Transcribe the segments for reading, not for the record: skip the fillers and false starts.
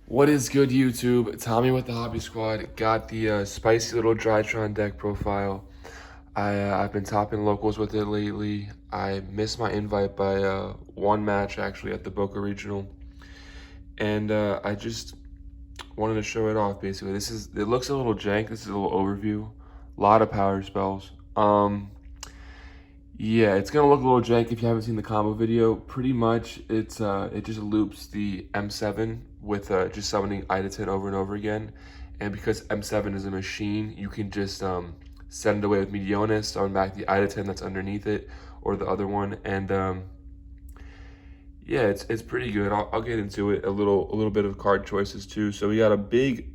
What is good, YouTube? Tommy with the Hobby Squad. Got the spicy little Drytron deck profile. I've been topping locals with it lately. I missed my invite by one match actually at the Boca Regional, and I just wanted to show it off. Basically, it looks a little jank. This is a little overview. A lot of power spells. Yeah, it's gonna look a little jank if you haven't seen the combo video. Pretty much, it just loops the M7 with just summoning Idaten over and over again. And because M7 is a machine, you can just send it away with Medionis, summon back the Idaten that's underneath it, or the other one. And yeah, it's pretty good. I'll get into it a little bit of card choices too. So we got a big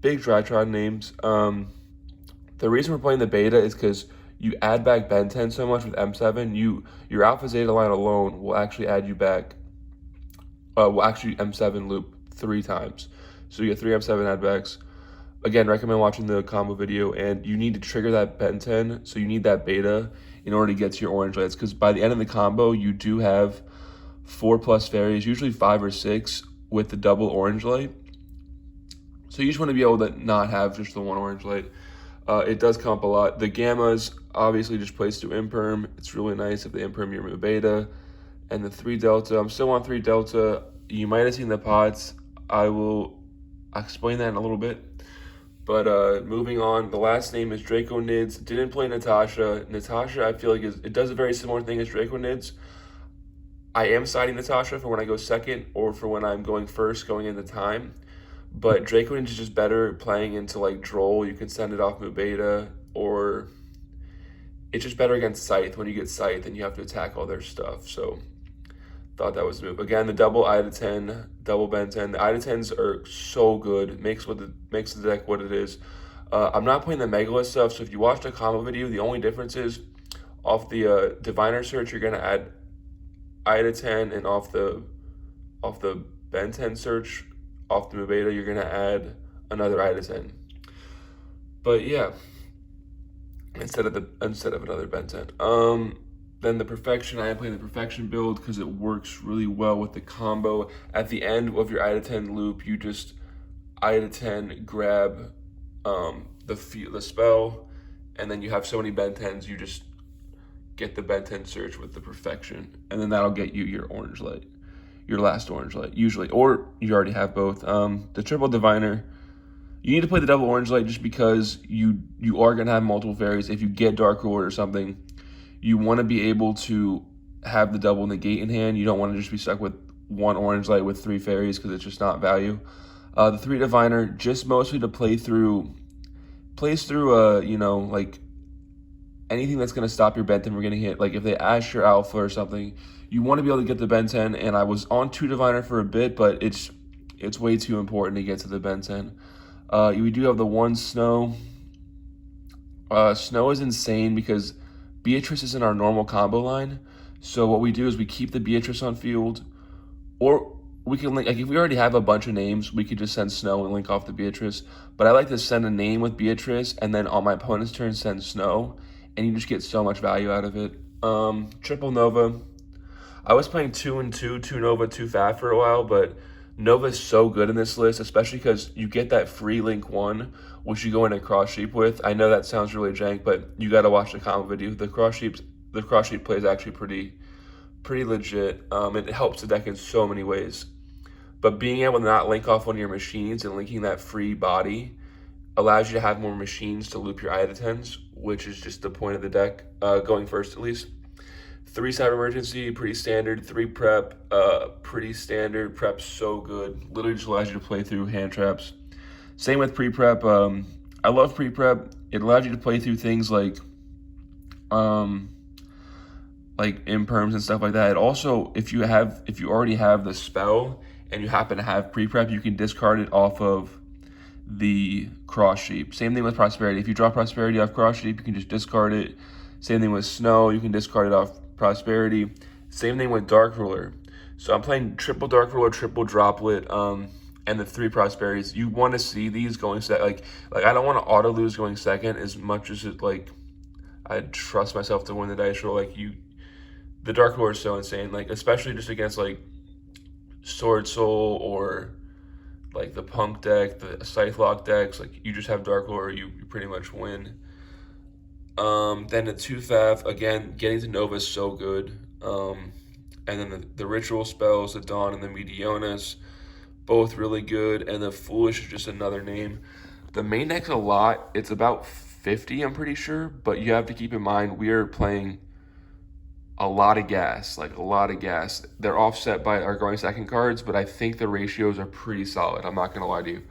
Drytron names. The reason we're playing the beta is because you add back Ben 10 so much with M7, your Alpha Zeta line alone will actually add you back, will actually M7 loop 3 times. So you get 3 M7 add backs. Again, recommend watching the combo video, and you need to trigger that Ben 10, so you need that beta in order to get to your orange lights, because by the end of the combo, you do have 4+ fairies, usually 5 or 6, with the double orange light. So you just want to be able to not have just the one orange light. It does come up a lot. The gammas obviously just plays through imperm. It's really nice if they imperm your beta. And the 3 delta, I'm still on 3 delta. You might have seen the pots. I'll explain that in a little bit. But moving on, the last name is Draco Nids. Didn't play Natasha. Natasha, I feel like it does a very similar thing as Draco Nids. I am siding Natasha for when I go second or for when I'm going first, going into time. But Draco Ninja is just better playing into like Droll. You can send it off Mubeta, or it's just better against Scythe. When you get Scythe, then you have to attack all their stuff. So thought that was the move. Again, the double Idaten, double Ben 10. The Idatens are so good. It makes the deck what it is. I'm not playing the Megalith stuff, so if you watch the combo video, the only difference is off the Diviner search, you're gonna add Idaten, and off the Ben 10 search, off the Mubeta, you're gonna add another Idaten. But yeah, instead of another Ben 10. Then the Perfection, I am playing the Perfection build because it works really well with the combo. At the end of your Idaten loop, you just Idaten grab the spell, and then you have so many Ben 10s, you just get the Ben 10 search with the Perfection, and then that'll get you your orange light, your last orange light, usually, or you already have both. The triple diviner, you need to play the double orange light just because you are gonna have multiple fairies. If you get Dark Lord or something, you want to be able to have the double negate in hand. You don't want to just be stuck with one orange light with 3 fairies because it's just not value. The 3 diviner, just mostly to plays through like anything that's going to stop your Ben 10 from getting hit. Like if they ash your alpha or something, you want to be able to get the Ben 10. And I was on 2 diviner for a bit, but it's way too important to get to the Ben 10. We do have the 1 snow. Snow is insane because Beatrice is in our normal combo line. So what we do is we keep the Beatrice on field, or we can link, like if we already have a bunch of names, we could just send Snow and link off the Beatrice. But I like to send a name with Beatrice, and then on my opponent's turn send Snow, and you just get so much value out of it. Triple Nova. I was playing 2 and 2, 2 Nova, 2 Fat for a while, but Nova is so good in this list, especially because you get that free link 1, which you go in and cross sheep with. I know that sounds really jank, but you got to watch the combo video. The cross sheep play is actually pretty legit. It helps the deck in so many ways. But being able to not link off one of your machines and linking that free body allows you to have more machines to loop your Idatens, which is just the point of the deck, going first at least. 3 Cyber Emergency, pretty standard. 3 Prep, pretty standard. Prep's so good. Literally just allows you to play through hand traps. Same with pre-prep. I love pre-prep. It allows you to play through things like imperms and stuff like that. It also, if you already have the spell and you happen to have pre-prep, you can discard it off of the cross sheep. Same thing with Prosperity. If you draw Prosperity off cross sheep, you can just discard it. Same thing with Snow. You can discard it off Prosperity. Same thing with Dark Ruler. So I'm playing triple Dark Ruler, triple Droplet, and the 3 Prosperities. You want to see these going second. Like I don't want to auto lose going second as much as I trust myself to win the dice roll. The Dark Ruler is so insane. Like especially just against like Sword Soul or like the Punk deck, the Scythe Lock decks, like you just have Dark Lore, you pretty much win. Then the 2-Fav, again, getting to Nova is so good. And then the ritual spells, the Dawn and the Medionis, both really good. And the Foolish is just another name. The main deck's a lot. It's about 50, I'm pretty sure. But you have to keep in mind, we are playing a lot of gas, like a lot of gas. They're offset by our going second cards, but I think the ratios are pretty solid. I'm not going to lie to you.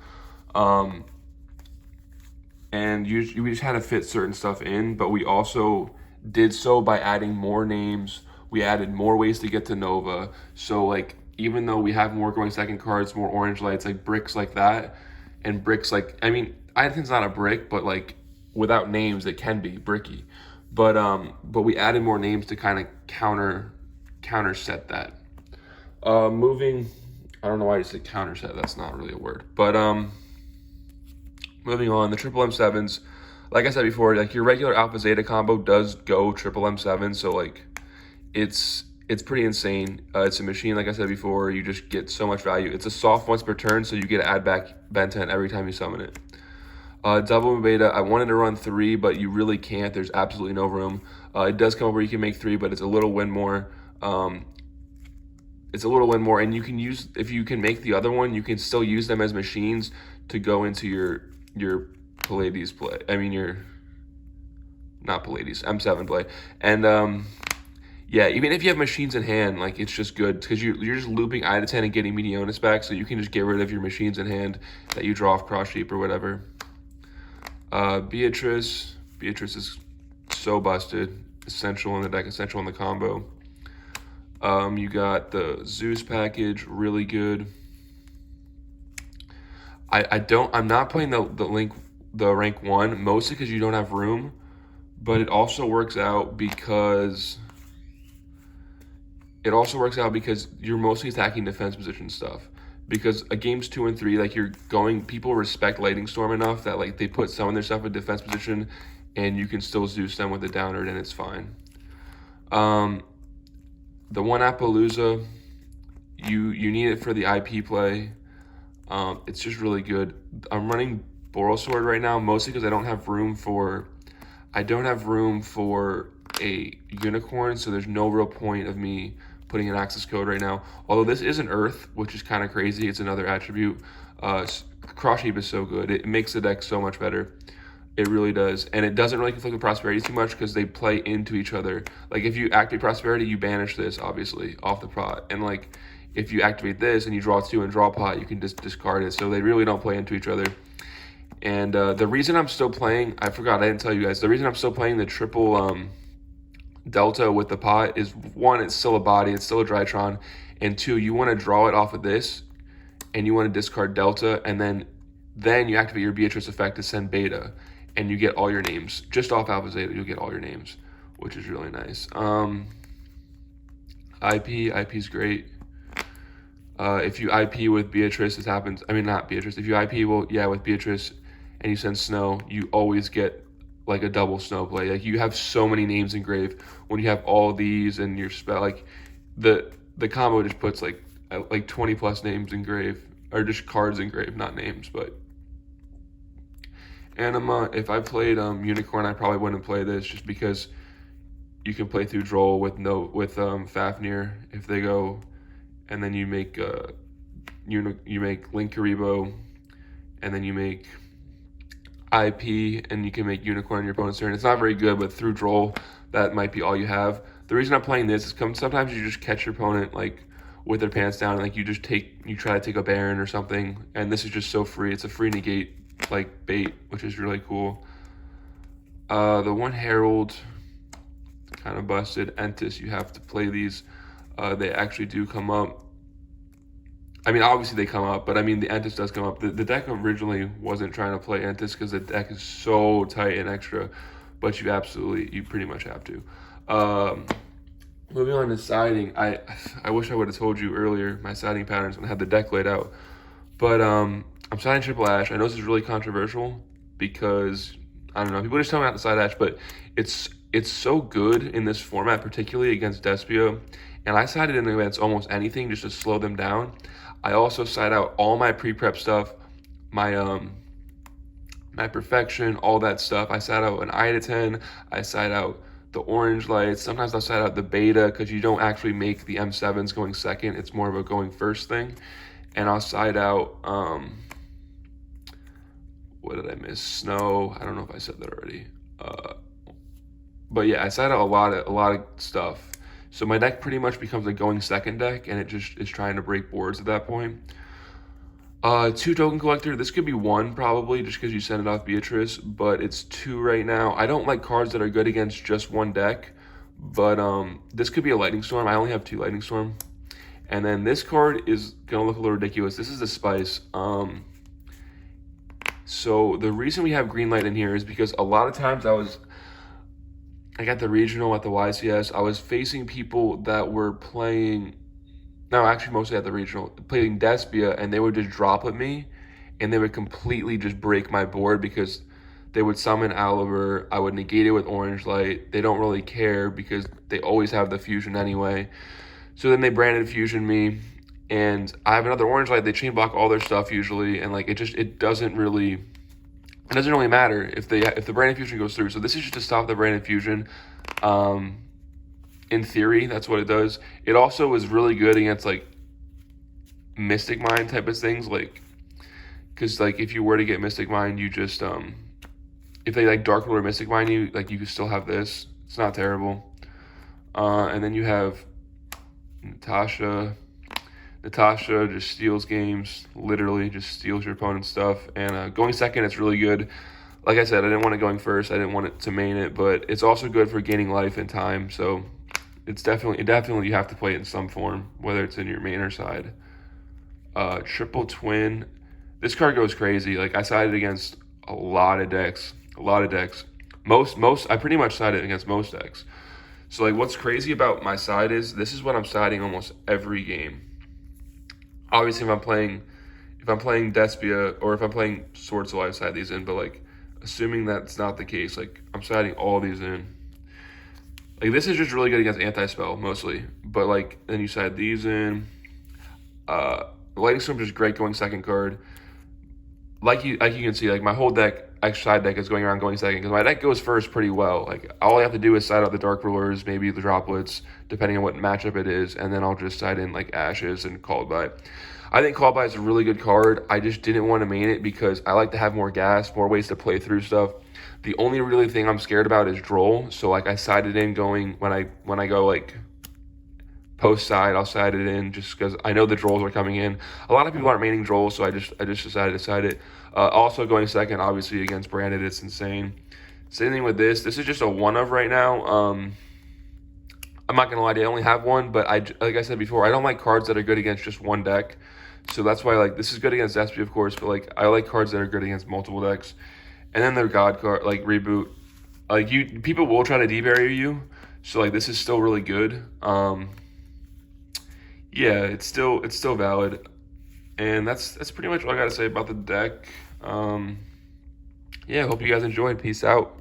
And we just had to fit certain stuff in, but we also did so by adding more names. We added more ways to get to Nova. So like, even though we have more going second cards, more orange lights, like bricks like that, and bricks like, I mean, Idaten's not a brick, but like without names, it can be bricky. But we added more names to kind of counter set that. Moving, I don't know why I said counter set. That's not really a word, but moving on, the triple M7s. Like I said before, like your regular Alpha Zeta combo does go triple M7, so like it's pretty insane. It's a machine, like I said before. You just get so much value. It's a soft once per turn, so you get to add back Ben 10 every time you summon it. Double Beta, I wanted to run 3, but you really can't. There's absolutely no room. It does come over, you can make 3, but it's a little win more. It's a little win more, and you can use, if you can make the other one, you can still use them as machines to go into your Pallades play. I mean, not Pallades, M7 play. And yeah, even if you have machines in hand, like it's just good because you're just looping Idaten and getting Medionis back, so you can just get rid of your machines in hand that you draw off Cross Sheep or whatever. Beatrice is so busted. Essential in the deck, essential in the combo. You got the Zeus package, really good. I'm not playing the rank 1, mostly because you don't have room, but it also works out because you're mostly attacking defense position stuff. Because games 2 and 3, like people respect Lightning Storm enough that like they put some of their stuff in defense position, and you can still Zeus them with the Downward, and it's fine. The one Appaloosa, you need it for the IP play. It's just really good. I'm running Boral Sword right now, mostly because I don't have room for a unicorn, so there's no real point of me putting an access code right now. Although this is an Earth, which is kind of crazy. It's another attribute. Cross Sheep is so good. It makes the deck so much better. It really does. And it doesn't really conflict with Prosperity too much because they play into each other. Like if you activate Prosperity, you banish this, obviously, off the pot. And like if you activate this and you draw 2 and draw pot, you can just discard it. So they really don't play into each other. And the reason I'm still playing, I forgot, I didn't tell you guys, the reason I'm still playing the triple Delta with the pot is 1, it's still a body, it's still a Drytron, and 2, you want to draw it off of this, and you want to discard Delta, and then you activate your Beatrice effect to send Beta, and you get all your names. Just off Alpha Zeta, you'll get all your names, which is really nice. IP's great. If you IP with Beatrice, this happens, I mean not Beatrice, if you IP with Beatrice, and you send Snow, you always get like a double Snow play. Like you have so many names in grave when you have all these and your spell, like the combo just puts like 20 plus names in grave, or just cards in grave, not names. But Anima, if I played Unicorn, I probably wouldn't play this just because you can play through Droll with Fafnir if they go, and then you make you make Link Karibo, and then you make IP, and you can make Unicorn on your opponent's turn. It's not very good, but through Droll, that might be all you have. The reason I'm playing this is sometimes you just catch your opponent like with their pants down, and like you try to take a Baron or something, and this is just so free. It's a free negate like bait, which is really cool. The one Herald, kind of busted. Entis, you have to play these. They actually do come up. I mean, obviously they come up, but I mean, the Entis does come up. The deck originally wasn't trying to play Entis because the deck is so tight and extra, but you pretty much have to. Moving on to siding, I wish I would have told you earlier my siding patterns when I had the deck laid out. But I'm siding Triple Ash. I know this is really controversial because, I don't know, people just tell me not to side Ash, but it's so good in this format, particularly against Despia. And I sided in against almost anything just to slow them down. I also side out all my pre-prep stuff, my my perfection, all that stuff. I side out an Idaten, I side out the orange lights. Sometimes I'll side out the beta because you don't actually make the M7s going second. It's more of a going first thing. And I'll side out, what did I miss? Snow. I don't know if I said that already. But yeah, I side out a lot of stuff. So my deck pretty much becomes a going second deck, and it just is trying to break boards at that point. 2 token collector. This could be 1 probably just because you sent it off Beatrice, but it's 2 right now. I don't like cards that are good against just one deck, but this could be a Lightning Storm. I only have 2 Lightning Storm. And then this card is gonna look a little ridiculous. This is a Spice. So the reason we have green light in here is because a lot of times I got the regional at the YCS. I was facing people that were playing, no, actually mostly at the regional, playing Despia, and they would just drop at me, and they would completely just break my board because they would summon Oliver. I would negate it with orange light. They don't really care because they always have the fusion anyway. So then they branded fusion me, and I have another orange light. They chain block all their stuff usually, and like it doesn't really matter if the branded fusion goes through. So this is just to stop the branded fusion. In theory, that's what it does. It also is really good against like Mystic Mind type of things, like because like if you were to get Mystic Mind, you just if they like Dark Lord or Mystic Mind you, like you can still have this. It's not terrible. And then you have Natasha. Natasha just steals games, literally just steals your opponent's stuff. And going second, it's really good. Like I said, I didn't want it going first. I didn't want it to main it, but it's also good for gaining life and time. So it's definitely you have to play it in some form, whether it's in your main or side. Triple Twin. This card goes crazy. Like I sided against a lot of decks. Most I pretty much sided against most decks. So like what's crazy about my side is this is what I'm siding almost every game. Obviously if I'm playing Despia or if I'm playing Sword Soul, I side these in, but like assuming that's not the case, like I'm siding all these in. Like this is just really good against anti-spell mostly, but like then you side these in. Lightning Storm is great going second card. Like you can see, like my whole deck, side deck is going around going second because my deck goes first pretty well. Like all I have to do is side out the Dark Rulers, maybe the Droplets, depending on what matchup it is, and then I'll just side in like Ashes and Called By. I think Called By is a really good card. I just didn't want to main it because I like to have more gas, more ways to play through stuff. The only really thing I'm scared about is Droll. So like I sided in going when I go like post side, I'll side it in just because I know the Drolls are coming in. A lot of people aren't maining Drolls, so I just decided to side it. Also going second, obviously against Branded, it's insane. Same thing with this. This is just a one of right now. I'm not gonna lie to you, I only have one, but like I said before, I don't like cards that are good against just one deck. So that's why like this is good against Despia, of course, but like I like cards that are good against multiple decks. And then their God card, like Reboot. Like people will try to debarrier you. So like this is still really good. Yeah, it's still valid. And that's pretty much all I gotta say about the deck. Yeah, I hope you guys enjoyed. Peace out.